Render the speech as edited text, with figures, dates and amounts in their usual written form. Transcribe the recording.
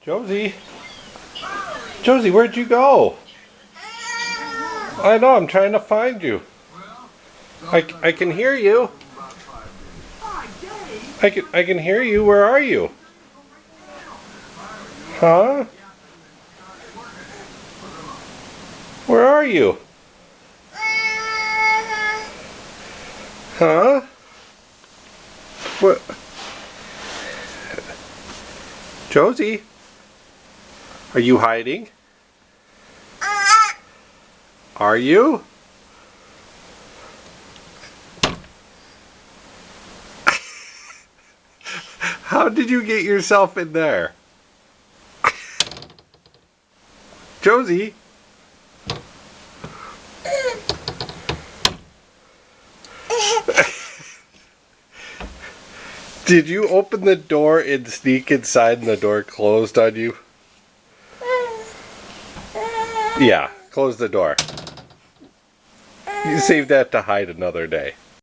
Josie? Josie, where'd you go? I know, I'm trying to find you. I can hear you. I can hear you. Where are you? Huh? Where are you? Huh? What? Josie? Are you hiding? Are you? How did you get yourself in there? Josie? Did you open the door and sneak inside and the door closed on you? Yeah, close the door. You save that to hide another day.